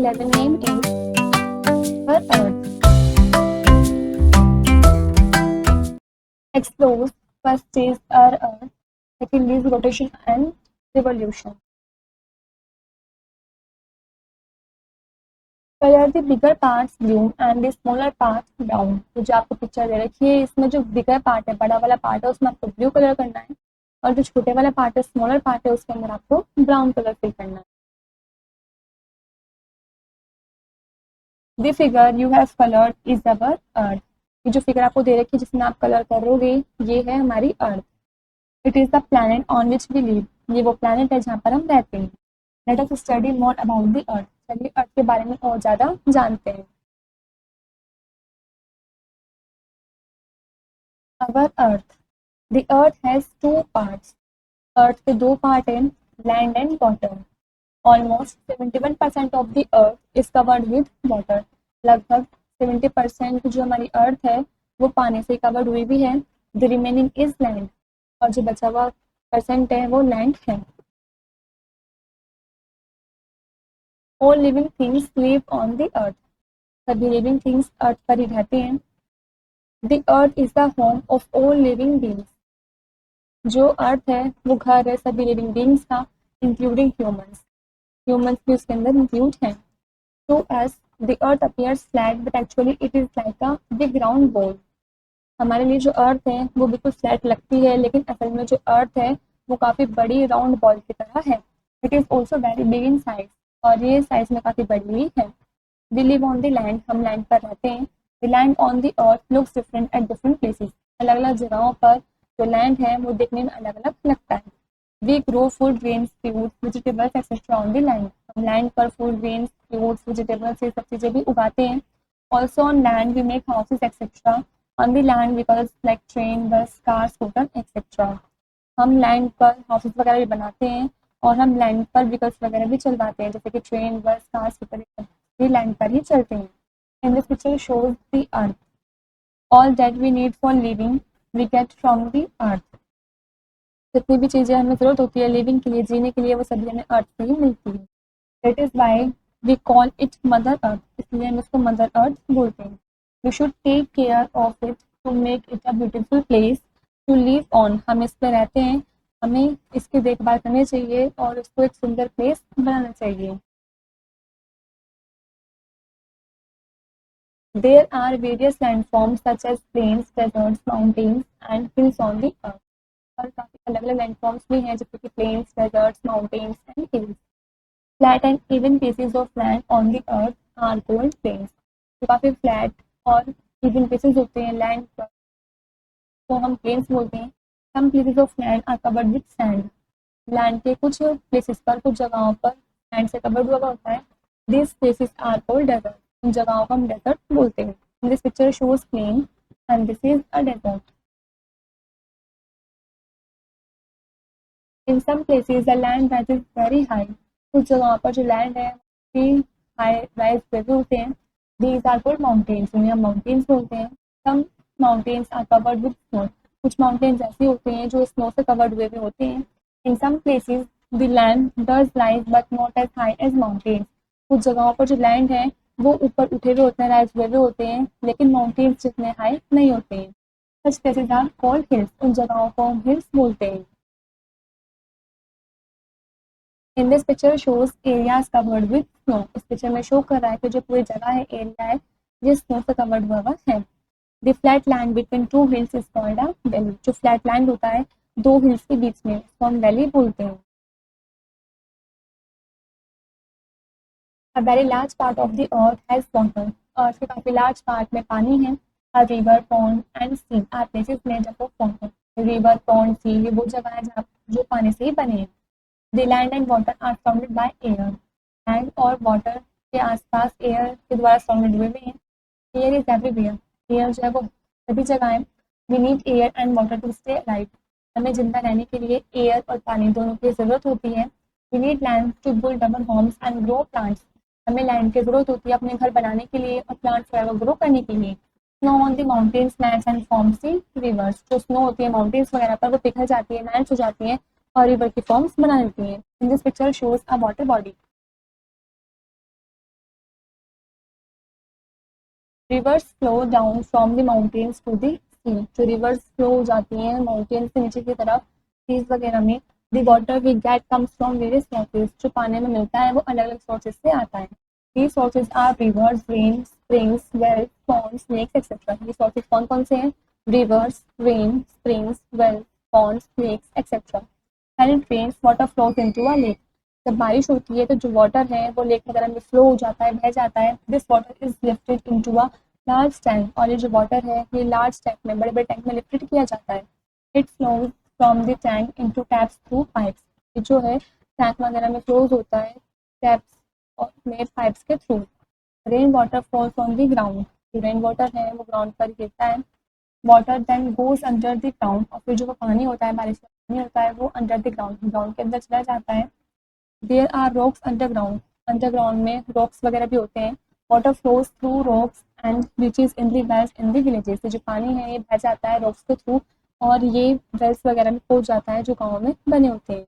11 name is our Earth. Explores. First is our Earth. Second is rotation and revolution. Color the bigger parts blue and the smaller parts brown. तो जो आपको picture दे रखी है इसमें जो बिगर part है, बड़ा वाला पार्ट है, उसमें आपको ब्लू कलर करना है और जो छोटे वाला पार्ट है, स्मॉलर पार्ट है, उसके अंदर आपको ब्राउन कलर फिल करना है. The figure you have colored is our Earth. ये जो फिगर आपको दे रखी है जिसमें आप कलर करोगे ये है हमारी earth. It is the planet on which we live. ये वो प्लैनेट है जहाँ पर हम रहते हैं. Let us study more about the earth. चलिए अर्थ के बारे में और ज़्यादा जानते हैं. Our earth. The earth has two parts. अर्थ के दो पार्ट हैं, land and water. Almost 71% of the earth is covered with water. लगभग 70% जो हमारी अर्थ है वो पानी से कवर्ड हुई भी है. The remaining is land. और जो बचा हुआ परसेंट है वो लैंड है. All living things live on the earth. सभी लिविंग थिंग्स अर्थ पर ही रहते हैं. The earth is the home of all living beings. जो अर्थ है वो घर है सभी लिविंग बींग्स का, इंक्लूडिंग ह्यूमंस. ह्यूमंस भी उसके अंदर इंक्लूड हैं. To us the earth appears flat but actually it is like a big round ball. हमारे लिए जो अर्थ है वो बिल्कुल फ्लैट लगती है लेकिन असल में जो अर्थ है वो काफ़ी बड़ी राउंड बॉल की तरह है. It is also very big in size. और ये साइज में काफ़ी बड़ी हुई है. We live on the land. हम लैंड पर रहते हैं. The land on the earth looks different at different places. अलग अलग जगहों पर जो लैंड है वो देखने में अलग अलग लगता है. We grow food grains fruits vegetables etcetera on the land. हम लैंड पर फूड ग्रेन्स फ्रूट्स वेजिटेबल्स ये सब चीज़ें भी उगाते हैं. Also on land we make houses etcetera on the land vehicles like train bus car scooter etcetera. हम land पर हाउसेज वगैरह भी बनाते हैं और हम लैंड पर व्हीकल्स वगैरह भी चलवाते हैं जैसे कि ट्रेन बस कार स्कूटर भी लैंड पर ही चलते हैं. In this picture shows the earth. All that we need for living we get from the earth. जितनी भी चीज़ें हमें ज़रूरत होती है लिविंग के लिए, जीने के लिए, वो सभी हमें अर्थ से ही मिलती है. That is why we call it mother earth. इसलिए हम इसको मदर अर्थ बोलते हैं. We should take care of it to make it a beautiful place to live on. हम इस पर रहते हैं, हमें इसकी देखभाल करनी चाहिए और इसको एक सुंदर प्लेस बनाना चाहिए. There are various landforms such as plains, deserts, mountains and hills on the earth. और काफ़ी अलग अलग लैंडफॉर्म्स भी हैं जैसे कि plains, deserts, mountains and hills. Flat and even pieces of land on the earth are called plains. तो काफ़ी फ्लैट और इवन पीसेज होते हैं लैंड पर तो हम प्लेन्स बोलते हैं. Some places of land are covered with sand. Land के कुछ प्लेसेस पर, कुछ जगहों पर सैंड से कवर्ड हुआ होता है. This places are called desert. उन जगहों को हम डेजर्ट बोलते हैं. This picture shows plain and this is a desert. In some places the land rises very high. कुछ जगहों पर जो लैंड है हाई राइज पे भी होते हैं. These are called mountains. उन्हें हम माउंटेन्स बोलते हैं. Some mountains are covered with snow. कुछ माउंटेन्स ऐसे होते हैं जो स्नो से कवर्ड हुए भी होते हैं. In some places the land does rise but not as high as mountains. कुछ जगहों पर जो लैंड है वो ऊपर उठे हुए होते हैं, राइज हुए हुए होते हैं, लेकिन माउंटेन्स जितने हाई नहीं होते हैं. Such places are called hills. उन जगहों को हम हिल्स बोलते हैं. In this picture shows areas covered with snow. इस पिक्चर में शो कर रहा है कि जो पूरी जगह है, एरिया है, ये स्नो से कवर्ड हुआ है. The flat land between two hills is called a valley. जो फ्लैट लैंड होता है दो हिल्स के बीच में उसको हम वैली बोलते हैं. A very large part of the earth has water. Earth के काफी लार्ज पार्ट में पानी है. A river pond and sea are places made up of water. River pond sea ये वो जगह है जहाँ जो पानी से ही बने हैं. The land and water are surrounded by air. Land और water के आसपास एयर के द्वारा सराउंडेड हुए हैं. Air is everywhere. एयर जो है वो सभी जगह है. We need air and water to stay alive. हमें जिंदा रहने के लिए एयर और पानी दोनों की ज़रूरत होती है. We need land to build our homes and grow plants. हमें लैंड की ज़रूरत होती है अपने घर बनाने के लिए और प्लांट्स वगैरह ग्रो करने के लिए. Snow on the mountains lands and forms the reverse. जो स्नो होती है माउंटेन्स वगैरह पर वो पिघल जाती है, लैंड्स हो जाती है और रिवर की फॉर्म्स बना देती हैं. In this picture shows a water body. Rivers flow down from the mountains to the sea, जो रिवर्स फ्लो हो जाती हैं माउंटेन से नीचे की तरफ सीज वगैरह में। The water we get comes from various sources, जो पानी में मिलता है वो अलग अलग सोर्सेज से आता है। these sources are rivers, rain, springs, wells, ponds, lakes, etc. ये sources कौन कौन से हैं? rivers, rain, springs, wells, ponds, lakes, etc. when it rains water flows into a lake, जब बारिश होती है तो जो वाटर है वो लेक वगैरह में फ्लो हो जाता है, बह जाता है। This water is lifted into a large tank, और ये जो वाटर है ये लार्ज टैंक में, बड़े बड़े टैंक में लिफ्टेड किया जाता है। It flows from the tank into taps through pipes, ये जो है टैंक वगैरह में फ्लोज होता है टैप्स और में पाइप्स के थ्रू। Rain water falls on the ground, जो रेन वाटर है वो ग्राउंड पर गिरता है। Water then goes under the ground, और फिर जो वो पानी होता है बारिश का पानी होता है वो अंडर द ग्राउंड, ग्राउंड के अंदर चला जाता है। There are rocks underground, underground में रॉक्स वगैरह भी होते हैं। Water flows through rocks and reaches in the wells in the villages, जो पानी है ये बह जाता है रॉक्स के थ्रू और ये वेल्स वगैरह में पहुंच जाता है जो गाँव में बने होते हैं।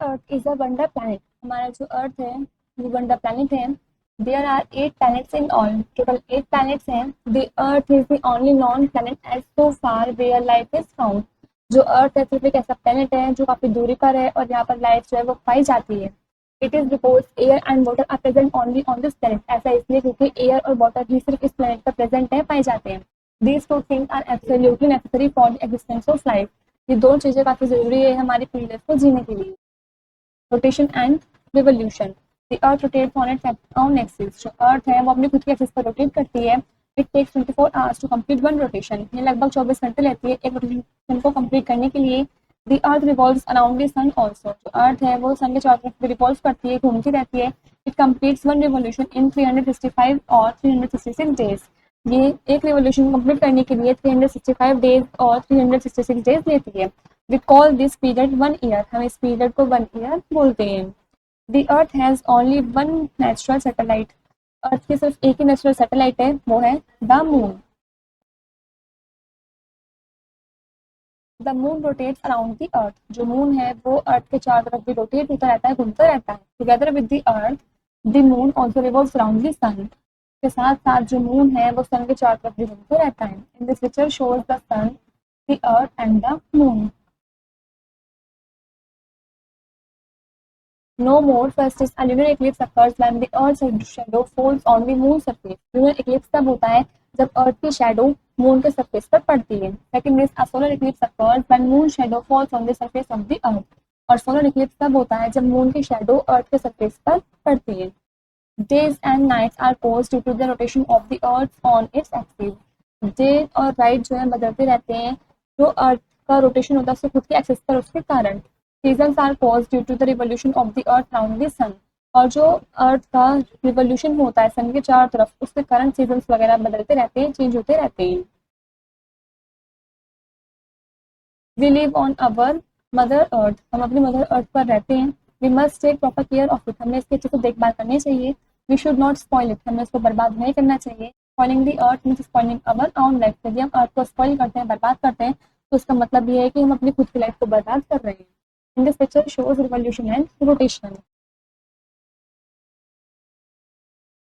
Earth is a wonder planet, हमारा जो अर्थ है वो वंडर प्लैनेट है। There are 8 planets in all, total 8 planets हैं। The earth is the only known planet as so far where life is found, जो अर्थ है सिर्फ एक ऐसा प्लैनेट है जो काफी दूरी पर है और यहाँ पर लाइफ जो है वो पाई जाती है। It is because air and water are present only on this planet, ऐसा इसलिए क्योंकि एयर और वाटर ही सिर्फ इस प्लैनेट पर प्रेजेंट है, पाए जाते हैं। These two things are absolutely necessary for the existence of life, ये दो चीजें काफी जरूरी है हमारी पूरी लाइफ को जीने के लिए। Rotation and revolution, the earth rotates on its own axis, जो अर्थ है वो अपनी खुद की एक्सिस पर रोटेट करती है। It takes 24 hours to complete one rotation, ये लगभग 24 घंटे लेती है एक रोटेशन को कंप्लीट करने के लिए। The earth revolves around the sun also, जो अर्थ है वो सन के चारों तरफ रिवॉल्व करती है, घूमती रहती है। It completes one revolution in 365 और 366 डेज, ये एक रिवोल्यूशन कंप्लीट करने के लिए 365 डेज और 366 डेज लेती है। We call this period 1 year, हम इस पीरियड को 1 ईयर बोलते हैं। The earth has only one natural satellite, earth की सिर्फ एक ही नेचुरल सैटेलाइट है, वो है the moon. The moon rotates around the earth, जो मून है वो अर्थ के चारों तरफ भी रोटेट होता रहता है, घूमता रहता है। Together with the earth the moon also revolves around the sun, के साथ साथ जो मून है वो सन के चारों तरफ भी घूमते रहता है। In this picture shows the sun, the earth and the moon. No more fastest, a lunar eclipse occurs when the Earth's shadow falls on the moon's surface. Lunar eclipse तब होता है जब अर्थ की शेडो मून के surface पर पड़ती है। Second is a solar Eclipse occurs when moon shadow falls on the surface of the earth. और सोलर इक्लिप्स तब होता है जब मून की शेडो अर्थ के सरफेस पर पड़ती है। Days and nights are caused due to the rotation of the earth on its axis. Day और राइट जो है बदलते रहते हैं, जो अर्थ का रोटेशन होता है उसके खुद के एक्सिस पर, उसके कारण। Seasons are caused due to the revolution of the earth around the sun, और जो अर्थ का रिवोल्यूशन होता है सन के चारों तरफ, उसके कारण सीजन्स वगैरह बदलते रहते हैं, चेंज होते रहते हैं। We live on our mother earth, हम अपनी मदर अर्थ पर रहते हैं। We must take proper care of it, हमें इसकी अच्छे से देखभाल करनी चाहिए। We should not spoil it, हमें इसको बर्बाद नहीं करना चाहिए। Spoiling the earth means spoiling our own life, यदि हम अर्थ को स्पॉइल करते हैं, बर्बाद करते हैं, तो उसका मतलब ये है कि हम अपनी खुद की लाइफ को बर्बाद कर रहे हैं। In this picture shows revolution and rotation.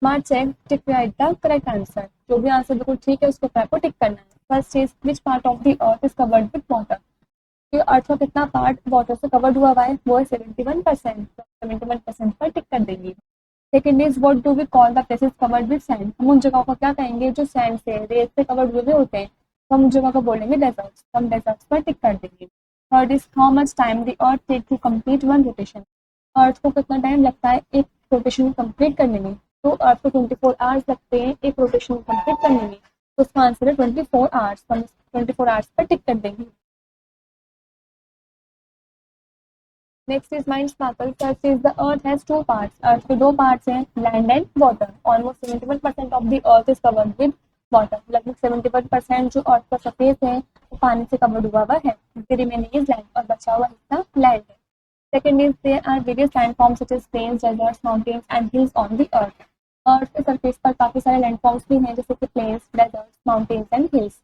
Smart check tick right the correct answer, जो भी आंसर बिल्कुल ठीक है उसको को टिक करना है। First is which part of the earth is covered with water, कि अर्थ का कितना पार्ट वाटर से कवर्ड हुआ हुआ है, वो है 71%, तो 71% पर टिक कर देंगे। Second is what do we call the places covered with sand, हम उन जगहों को क्या कहेंगे जो सैंड से, रेत से कवर्ड हुए होते हैं, तो हम उन जगह को बोलेंगे डेजर्ट्स, हम डेजर्ट्स पर टिक कर देंगे। Third is how much time the earth take to complete one rotation, earth को कितना टाइम लगता है एक रोटेशन कंप्लीट करने में, तो अर्थ को 24 आवर्स लगते हैं एक रोटेशन कंप्लीट करने में, तो उसका आंसर है 24 आवर्स, हम 24 आवर्स पर टिक कर देंगे। Next is mind sparkle, first is the earth has two parts, अर्थ के दो पार्ट्स हैं, land and water. Almost 71% of the earth is covered with water, लगभग 71% जो अर्थ का सरफेस है वो पानी से कवर्ड हुआ हुआ है। द रिमेनिंग इज लैंड, और बचा हुआ हिस्सा लैंड है। Second is there are various landforms such as plains, deserts, mountains and hills on the earth, earth के सरफेस पर काफी सारे लैंडफॉर्म्स भी हैं, जैसे कि plains, deserts, mountains and hills.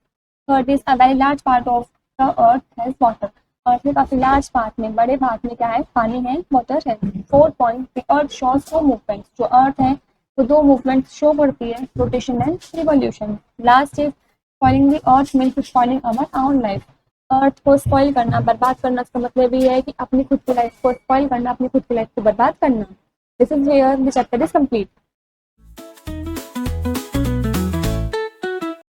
Third is a very large part of the earth has water. Earth में काफी लार्ज पार्ट में, बड़े भाग में क्या है, पानी है, वाटर है। Fourth point, the earth shows two movements. जो अर्थ है वो दो मूवमेंट शो करती है, rotation and revolution. Last is spoiling the earth means spoiling our own life. Earth को स्पॉइल करना, बर्बाद करना, इसका मतलब ये है कि अपनी खुद की लाइफ को स्पॉइल करना, अपनी खुद की लाइफ को बर्बाद करना। This is where the chapter is complete.